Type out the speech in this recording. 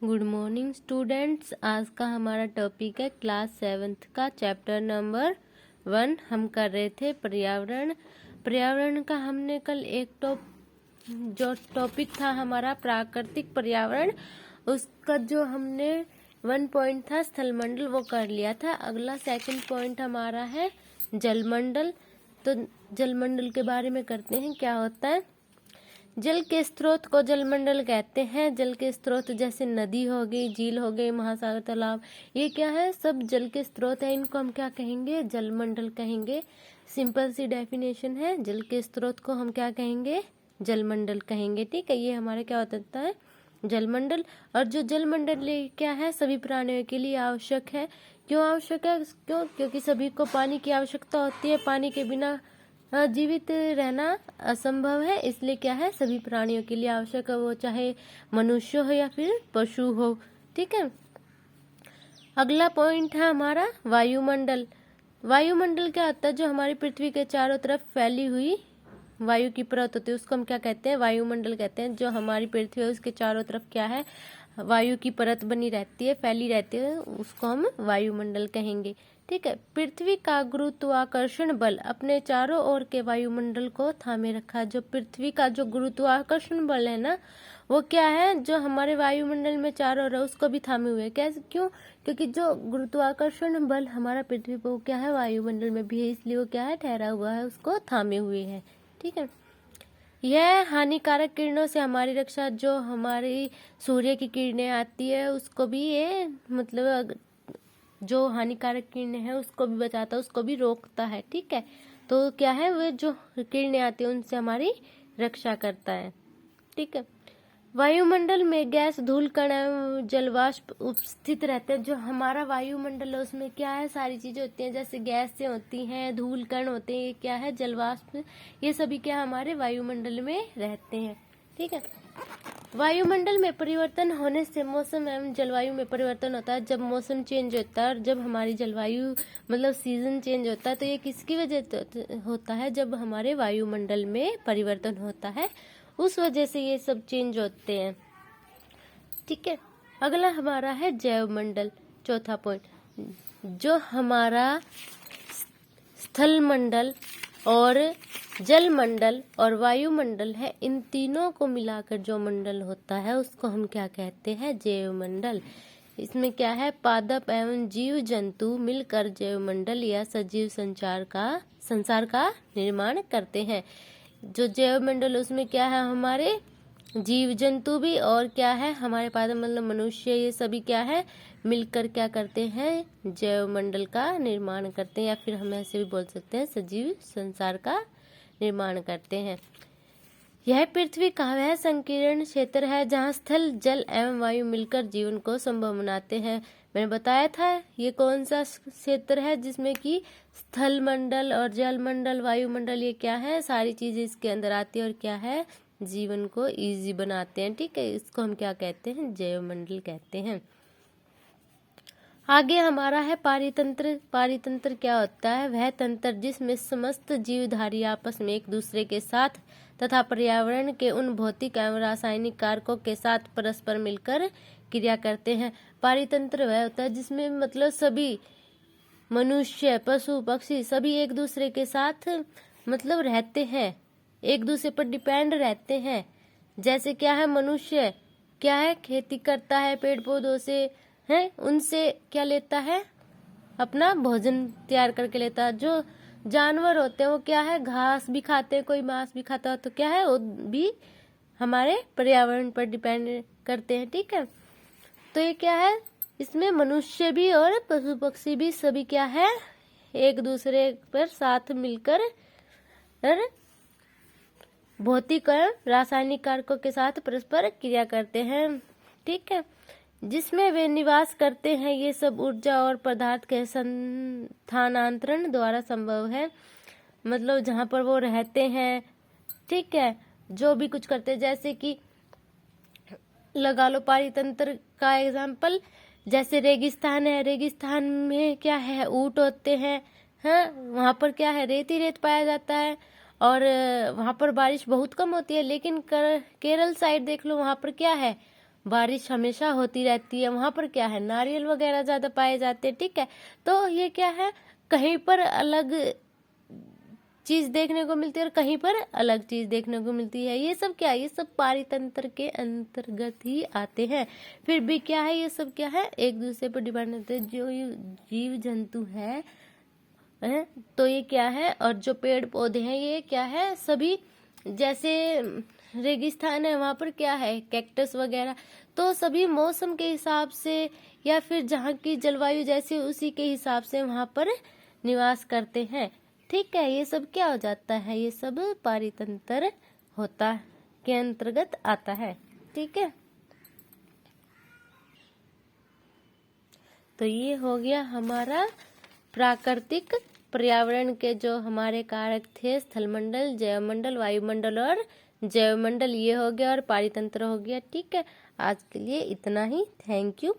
Good morning students. आज का हमारा टॉपिक है क्लास 7th का चैप्टर नंबर 1। हम कर रहे थे पर्यावरण का हमने कल जो टॉपिक था हमारा प्राकृतिक पर्यावरण, उसका जो हमने 1 पॉइंट था स्थलमंडल वो कर लिया था। अगला 2nd पॉइंट हमारा है जलमंडल। तो जलमंडल के बारे में करते हैं। क्या होता है? जल के स्रोत को जलमंडल कहते हैं। जल के स्रोत जैसे नदी हो गई, झील हो गई, महासागर, तालाब, ये क्या है? सब जल के स्रोत है। इनको हम क्या कहेंगे? जलमंडल कहेंगे। सिंपल सी डेफिनेशन है, जल के स्रोत को हम क्या कहेंगे? जलमंडल कहेंगे। ठीक है, ये हमारा क्या होता है? जलमंडल। और जो जलमंडल क्या है? सभी प्राणियों के लिए आवश्यक है। क्यों आवश्यक है? क्योंकि सभी को पानी की आवश्यकता होती है। पानी के बिना जीवित रहना असंभव है, इसलिए क्या है? सभी प्राणियों के लिए आवश्यक है, वो चाहे मनुष्य हो या फिर पशु हो। ठीक है। अगला पॉइंट है हमारा वायुमंडल। वायुमंडल क्या होता है? जो हमारी पृथ्वी के चारों तरफ फैली हुई वायु की परत होती है, उसको हम क्या कहते हैं? वायुमंडल कहते हैं। जो हमारी पृथ्वी है उसके चारों तरफ क्या है? वायु की परत बनी रहती है, फैली रहती है, उसको हम वायुमंडल कहेंगे। ठीक है। पृथ्वी का गुरुत्वाकर्षण बल अपने चारों ओर के वायुमंडल को थामे रखा है। जो पृथ्वी का जो गुरुत्वाकर्षण बल है ना, वो क्या है? जो हमारे वायुमंडल में चारों ओर है उसको भी थामे हुए है। कैसे? क्यों? क्योंकि जो गुरुत्वाकर्षण बल हमारा पृथ्वी पर क्या है? वायुमंडल में भी है, इसलिए वो क्या है? ठहरा हुआ है, उसको थामे हुए है। ठीक है। यह हानिकारक किरणों से हमारी रक्षा, जो हमारी सूर्य की किरणें आती है उसको भी ये मतलब जो हानिकारक किरणें हैं उसको भी बचाता है, उसको भी रोकता है। ठीक है। तो क्या है? वे जो किरणें आती है उनसे हमारी रक्षा करता है। ठीक है। वायुमंडल में गैस, धूल कण एवं जलवाष्प उपस्थित रहते हैं। जो हमारा वायुमंडल है उसमें क्या है? सारी चीजें होती हैं, जैसे गैसें होती हैं, धूल कण होते हैं, ये क्या है? जलवाष्प, ये सभी क्या हमारे वायुमंडल में रहते हैं। ठीक है। वायुमंडल में परिवर्तन होने से मौसम एवं जलवायु में परिवर्तन होता है। जब मौसम चेंज होता है और जब हमारी जलवायु मतलब सीजन चेंज होता है, तो ये किसकी वजह से होता है? जब हमारे वायुमंडल में परिवर्तन होता है, उस वजह से ये सब चेंज होते हैं। ठीक है। अगला हमारा है जैव मंडल, चौथा पॉइंट। जो हमारा स्थल मंडल और जल मंडल और वायुमंडल है, इन तीनों को मिलाकर जो मंडल होता है उसको हम क्या कहते हैं? जैव मंडल। इसमें क्या है? पादप एवं जीव जंतु मिलकर जैव मंडल या सजीव संसार का निर्माण करते हैं। जो जैव मंडल उसमें क्या है? हमारे जीव जंतु भी और क्या है? हमारे पादप मतलब मनुष्य, ये सभी क्या है? मिलकर क्या करते हैं? जैव मंडल का निर्माण करते हैं, या फिर हम ऐसे भी बोल सकते हैं सजीव संसार का निर्माण करते हैं। यह पृथ्वी का वह संकीर्ण क्षेत्र है जहाँ स्थल, जल एवं वायु मिलकर जीवन को संभव बनाते हैं। मैंने बताया था ये कौन सा क्षेत्र है जिसमें कि स्थल मंडल और जल मंडल, वायुमंडल, ये क्या है? सारी चीजें इसके अंदर आती है और क्या है? जीवन को इजी बनाते हैं। ठीक है। इसको हम क्या कहते हैं? जैव मंडल कहते हैं। आगे हमारा है पारितंत्र। पारितंत्र क्या होता है? वह तंत्र जिसमें समस्त जीवधारी आपस में एक दूसरे के साथ तथा पर्यावरण के उन भौतिक एवं रासायनिक कारकों के साथ परस्पर मिलकर क्रिया करते हैं। पारितंत्र वह होता है जिसमें मतलब सभी मनुष्य, पशु, पक्षी सभी एक दूसरे के साथ मतलब रहते हैं, एक दूसरे पर डिपेंड रहते हैं। जैसे क्या है? मनुष्य क्या है? खेती करता है, पेड़ पौधों से है, उनसे क्या लेता है? अपना भोजन तैयार करके लेता है। जो जानवर होते हैं वो क्या है? घास भी खाते हैं, कोई मांस भी खाता है, तो क्या है? वो भी हमारे पर्यावरण पर डिपेंड करते हैं। ठीक है। तो ये क्या है? इसमें मनुष्य भी और पशु पक्षी भी सभी क्या है? एक दूसरे पर साथ मिलकर भौतिक और रासायनिक कारकों के साथ परस्पर क्रिया करते हैं। ठीक है। जिसमें वे निवास करते हैं, ये सब ऊर्जा और पदार्थ के स्थानांतरण द्वारा संभव है। मतलब जहाँ पर वो रहते हैं, ठीक है, जो भी कुछ करते हैं, जैसे कि लगा लो पारितंत्र का एग्जाम्पल, जैसे रेगिस्तान है, रेगिस्तान में क्या है? ऊंट होते हैं, हाँ, वहाँ पर क्या है? रेत ही रेत पाया जाता है और वहाँ पर बारिश बहुत कम होती है। लेकिन केरल साइड देख लो, वहाँ पर क्या है? बारिश हमेशा होती रहती है, वहां पर क्या है, नारियल वगैरह ज्यादा पाए जाते हैं। ठीक है, तो ये क्या है, कहीं पर अलग चीज देखने को मिलती है और कहीं पर अलग चीज देखने को मिलती है। ये सब क्या है, ये सब पारितंत्र के अंतर्गत ही आते हैं। फिर भी क्या है, ये सब क्या है, एक दूसरे पर डिपेंड होते हैं। जो ये जीव जंतु है तो ये क्या है, और जो पेड़ पौधे हैं ये क्या है, सभी जैसे रेगिस्तान है वहां पर क्या है, कैक्टस वगैरह, तो सभी मौसम के हिसाब से या फिर जहाँ की जलवायु जैसी उसी के हिसाब से वहां पर निवास करते हैं। ठीक है, ये सब क्या हो जाता है, ये सब पारितंत्र होता के अंतर्गत आता है। ठीक है, तो ये हो गया हमारा प्राकृतिक पर्यावरण के जो हमारे कारक थे, स्थलमंडल, जैवमंडल, वायुमंडल और जैवमंडल, ये हो गया, और पारितंत्र हो गया। ठीक है, आज के लिए इतना ही। Thank you.